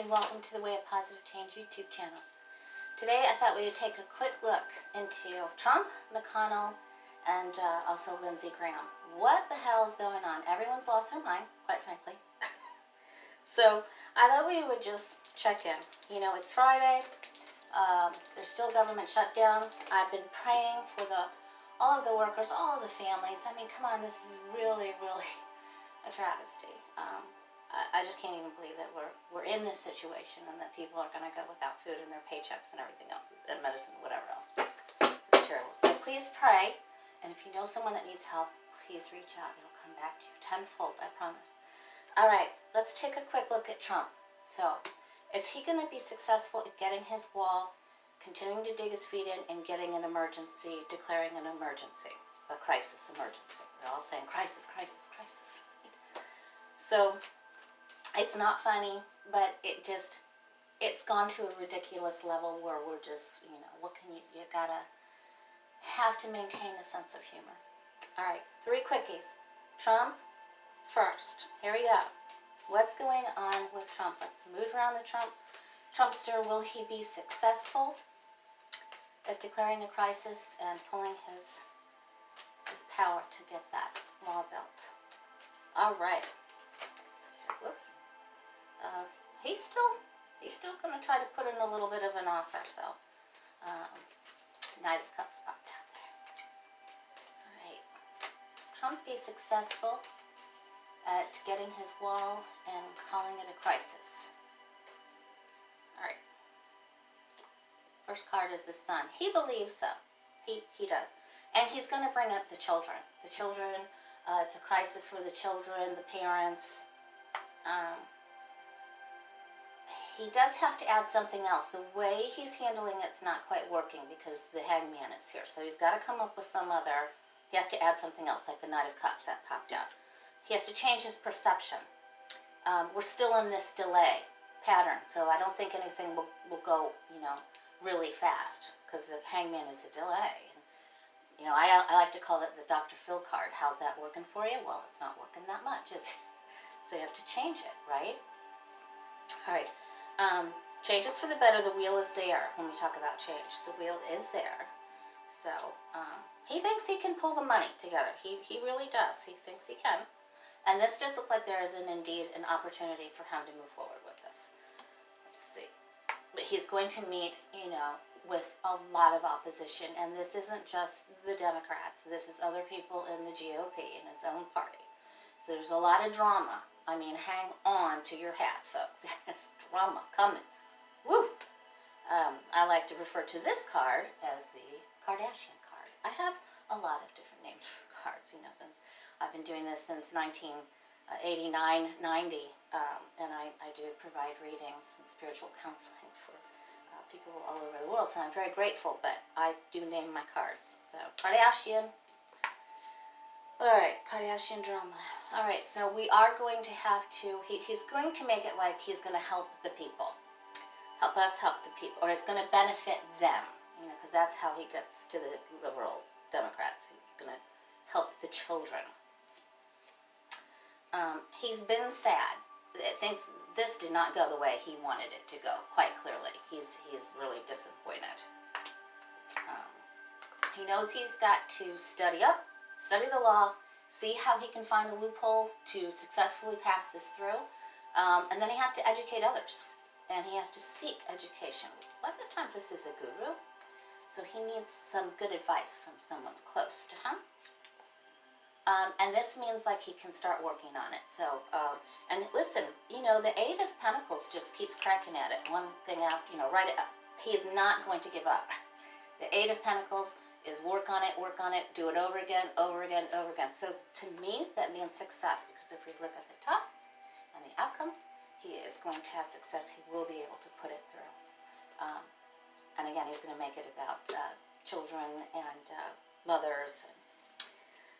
and welcome to the Way of Positive Change YouTube channel. Today I thought we would take a quick look into Trump, McConnell, and also Lindsey Graham. What the hell is going on? Everyone's lost their mind, quite frankly. So I thought we would just check in. You know, it's Friday. There's still government shutdown. I've been praying for all of the workers, all of the families. I mean, come on, this is really, really a travesty. I just can't even believe that we're in this situation and that people are going to go without food and their paychecks and everything else, and medicine, whatever else. It's terrible. So please pray, and if you know someone that needs help, please reach out. It'll come back to you tenfold, I promise. All right, let's take a quick look at Trump. So, is he going to be successful at getting his wall, continuing to dig his feet in, and getting an emergency, declaring an emergency, a crisis emergency? We're all saying crisis, crisis, crisis. So, it's not funny, but it's gone to a ridiculous level where we're just, what can you gotta have to maintain a sense of humor. All right, 3 quickies. Trump first. Here we go. What's going on with Trump? Let's move around the Trumpster. Will he be successful at declaring a crisis and pulling his power to get that wall built? All right. Whoops. He's still going to try to put in a little bit of an offer. So, Knight of Cups up down there. All right. Trump be successful at getting his wall and calling it a crisis. All right. First card is the Sun. He believes so. He does. And he's going to bring up the children. The children, it's a crisis for the children, the parents. He does have to add something else. The way he's handling it's not quite working because the Hangman is here. So he's got to come up with some other, he has to add something else like the Knight of Cups that popped out. He has to change his perception. We're still in this delay pattern, so I don't think anything will go, really fast because the Hangman is the delay. And, I like to call it the Dr. Phil card. How's that working for you? Well, it's not working that much, is it? So you have to change it, right? All right. Changes for the better. The wheel is there when we talk about change. The wheel is there. So he thinks he can pull the money together. He really does. He thinks he can. And this does look like there is indeed an opportunity for him to move forward with this. Let's see. But he's going to meet, with a lot of opposition. And this isn't just the Democrats. This is other people in the GOP, in his own party. So there's a lot of drama. I mean, hang on to your hats, folks. There's drama coming. Woo! I like to refer to this card as the Kardashian card. I have a lot of different names for cards, since I've been doing this since 1989, 90, and I do provide readings and spiritual counseling for people all over the world, so I'm very grateful, but I do name my cards. So, Kardashian. Alright, Kardashian drama. Alright, so we are going to have to, he's going to make it like he's going to help the people. Help us help the people. Or it's going to benefit them. Because that's how he gets to the liberal Democrats. He's going to help the children. He's been sad. Thinks this did not go the way he wanted it to go, quite clearly. He's really disappointed. He knows he's got to study up, study the law, see how he can find a loophole to successfully pass this through, and then he has to educate others, and he has to seek education. Lots of times this is a guru, so he needs some good advice from someone close to him. And this means like he can start working on it. So, and listen, the 8 of Pentacles just keeps cracking at it. One thing after, right up. He is not going to give up. The 8 of Pentacles is work on it, do it over again, over again, over again. So to me, that means success, because if we look at the top and the outcome, he is going to have success. He will be able to put it through. And again, he's going to make it about children and mothers.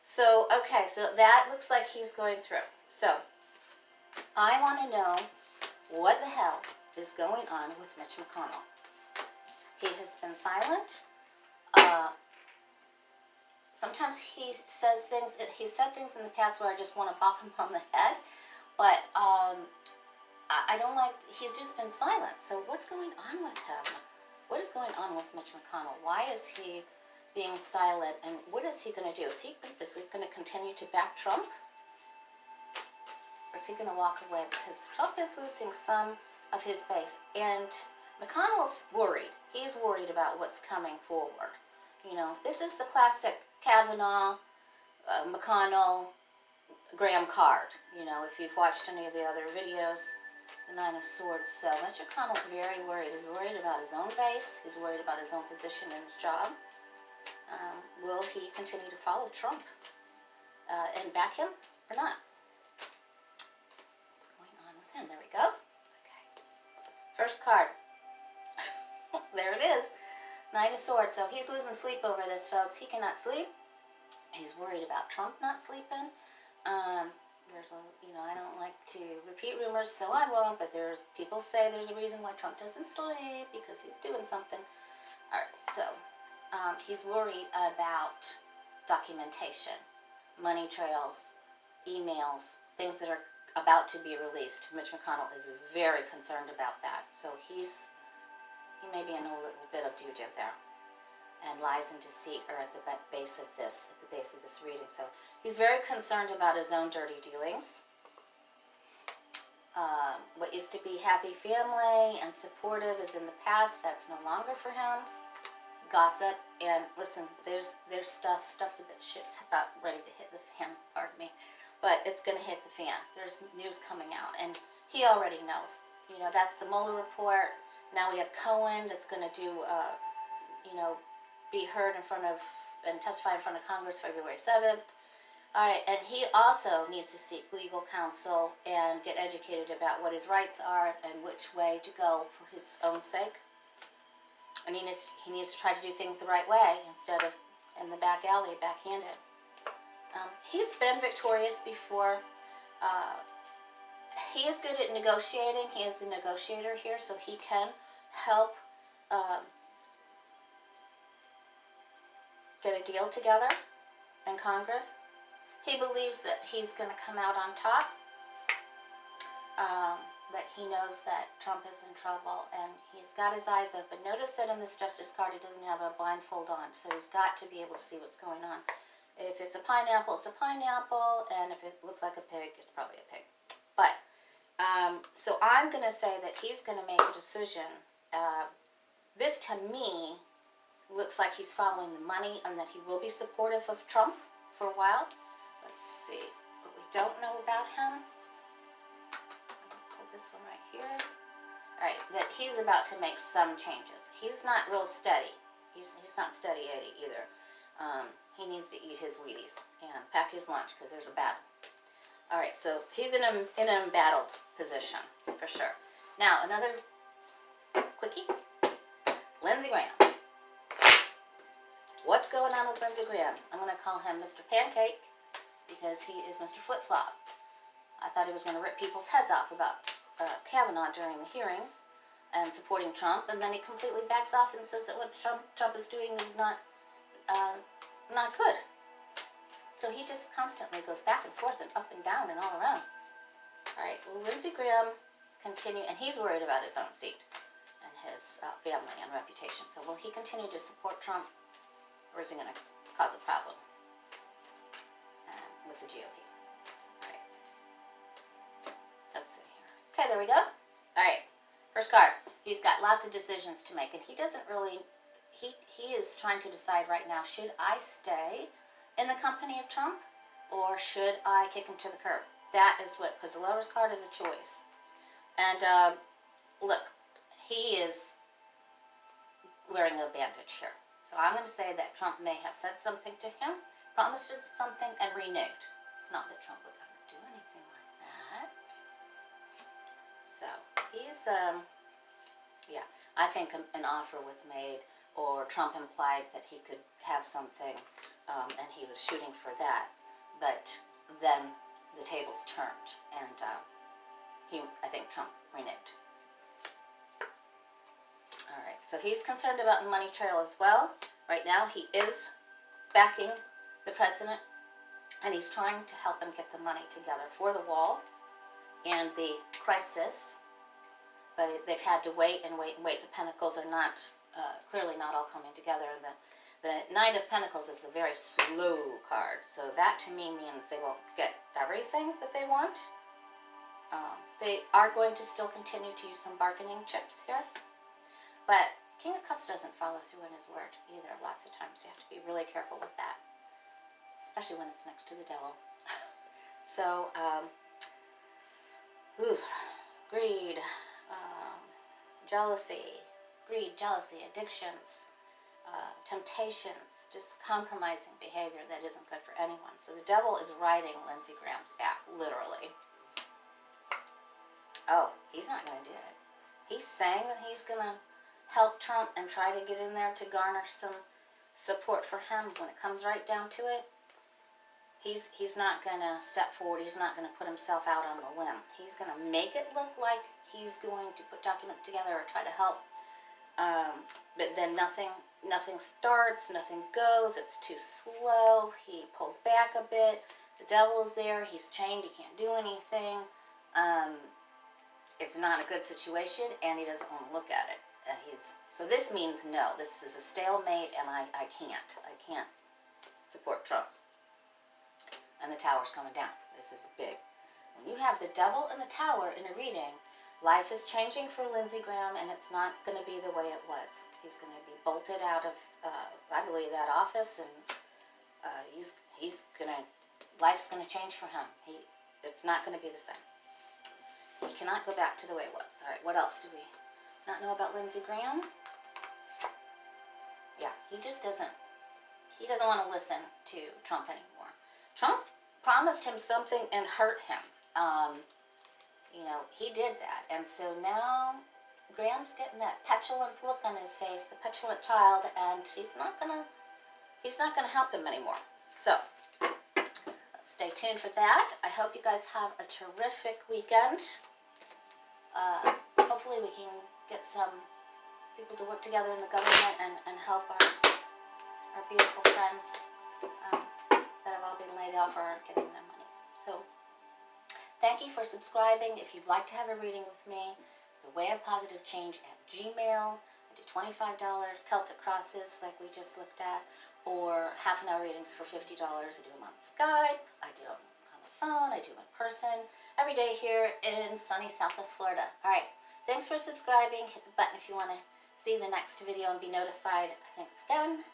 So, okay, so that looks like he's going through. So, I want to know what the hell is going on with Mitch McConnell. He has been silent. Sometimes he says things, he said things in the past where I just want to pop him on the head, but I don't like, he's just been silent. So what's going on with him? What is going on with Mitch McConnell? Why is he being silent, and what is he going to do? Is he going to continue to back Trump? Or is he going to walk away? Because Trump is losing some of his base. And McConnell's worried. He's worried about what's coming forward. You know, this is the classic Kavanaugh, McConnell, Graham card. You know, if you've watched any of the other videos, the Nine of Swords. So Mitch McConnell's very worried. He's worried about his own base. He's worried about his own position in his job. Will he continue to follow Trump and back him or not? What's going on with him? There we go. Okay. First card. There it is. Nine of Swords. So he's losing sleep over this, folks. He cannot sleep. He's worried about Trump not sleeping. There's a, you know, I don't like to repeat rumors, so I won't, but there's people say there's a reason why Trump doesn't sleep, because he's doing something. All right, so he's worried about documentation, money trails, emails, things that are about to be released. Mitch McConnell is very concerned about that. So he may be in a little bit of doo-doo there. And lies and deceit are at the base of this reading. So he's very concerned about his own dirty dealings. What used to be happy family and supportive is in the past. That's no longer for him. Gossip, and listen, there's stuff's a bit shit's about ready to hit the fan, pardon me, but it's going to hit the fan. There's news coming out, and he already knows. You know, that's the Mueller report. Now we have Cohen that's going to do, you know, be heard in front of and testify in front of Congress February 7th. All right, and he also needs to seek legal counsel and get educated about what his rights are and which way to go for his own sake. And he needs to try to do things the right way instead of in the back alley, backhanded. He's been victorious before. He is good at negotiating. He is the negotiator here, so he can help get a deal together in Congress. He believes that he's going to come out on top, but he knows that Trump is in trouble, and he's got his eyes open. Notice that in this Justice card, he doesn't have a blindfold on, so he's got to be able to see what's going on. If it's a pineapple, it's a pineapple, and if it looks like a pig, it's probably a pig. But, so I'm going to say that he's going to make a decision. This, to me, looks like he's following the money and that he will be supportive of Trump for a while. Let's see what we don't know about him. Pull this one right here. All right, that he's about to make some changes. He's not real steady. He's not steady Eddie either. He needs to eat his Wheaties and pack his lunch because there's a battle. All right, so he's in an embattled position for sure. Now another quickie. Lindsey Graham. What's going on with Lindsey Graham? I'm going to call him Mr. Pancake because he is Mr. Flip-Flop. I thought he was going to rip people's heads off about Kavanaugh during the hearings and supporting Trump, and then he completely backs off and says that what Trump is doing is not good. So he just constantly goes back and forth and up and down and all around. All right, well, Lindsey Graham continue, and he's worried about his own seat and his family and reputation. So will he continue to support Trump, or is he going to cause a problem with the GOP? All right. Let's see here. Okay, there we go. All right. First card. He's got lots of decisions to make, and he doesn't really, he is trying to decide right now, should I stay in the company of Trump, or should I kick him to the curb? That is what, because the Lover's card is a choice. And look, he is wearing a bandage here. So I'm going to say that Trump may have said something to him, promised him something, and reneged. Not that Trump would ever do anything like that. So he's, yeah, I think an offer was made, or Trump implied that he could have something, and he was shooting for that. But then the tables turned, and I think Trump reneged. All right, so he's concerned about the money trail as well. Right now, he is backing the president, and he's trying to help him get the money together for the wall and the crisis but they've had to wait and wait and wait. The Pentacles are not, clearly not all coming together. And the Knight of Pentacles is a very slow card. So that to me means they won't get everything that they want. They are going to still continue to use some bargaining chips here. But King of Cups doesn't follow through on his word either. Lots of times you have to be really careful with that, especially when it's next to the devil. So, greed, jealousy, addictions, temptations, just compromising behavior that isn't good for anyone. So the devil is riding Lindsey Graham's back, literally. Oh, he's not going to do it. He's saying that he's going to help Trump and try to get in there to garner some support for him. When it comes right down to it, he's not going to step forward. He's not going to put himself out on a limb. He's going to make it look like he's going to put documents together or try to help. But then nothing starts, nothing goes. It's too slow. He pulls back a bit. The devil is there. He's chained. He can't do anything. It's not a good situation, and he doesn't want to look at it. So this means no. This is a stalemate, and I can't support Trump. And the tower's coming down. This is big. When you have the devil and the tower in a reading, life is changing for Lindsey Graham, and it's not going to be the way it was. He's going to be bolted out of, I believe, that office, and life's going to change for him. It's not going to be the same. He cannot go back to the way it was. All right, what else do we not know about Lindsey Graham? Yeah, he doesn't want to listen to Trump anymore. Trump promised him something and hurt him. He did that. And so now Graham's getting that petulant look on his face, the petulant child, and he's not gonna help him anymore. So stay tuned for that. I hope you guys have a terrific weekend. Hopefully we can get some people to work together in the government and help our beautiful friends that have all been laid off or aren't getting their money. So thank you for subscribing. If you'd like to have a reading with me, it's the Way of Positive Change at Gmail. I do $25 Celtic crosses like we just looked at, or half-an-hour readings for $50. I do them on Skype. I do them on the phone. I do them in person. Every day here in sunny Southwest Florida. All right. Thanks for subscribing. Hit the button if you want to see the next video and be notified. Thanks again.